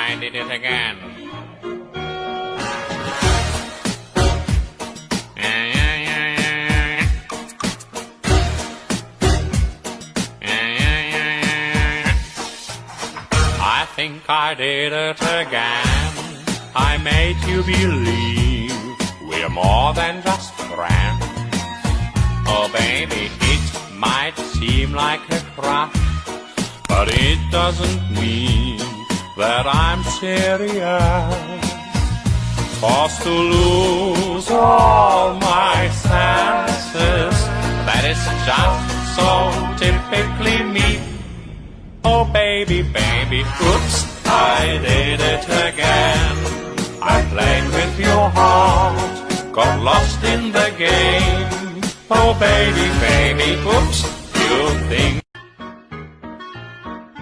I did it again. I think I did it again. I made you believe we're more than just friends. Oh baby, it might seem like a crush, but it doesn't mean that I'm serious. Forced to lose all my senses, that is just so typically me. Oh baby, baby, oops, I did it again. I played with your heart, got lost in the game. Oh baby, baby, oops, you think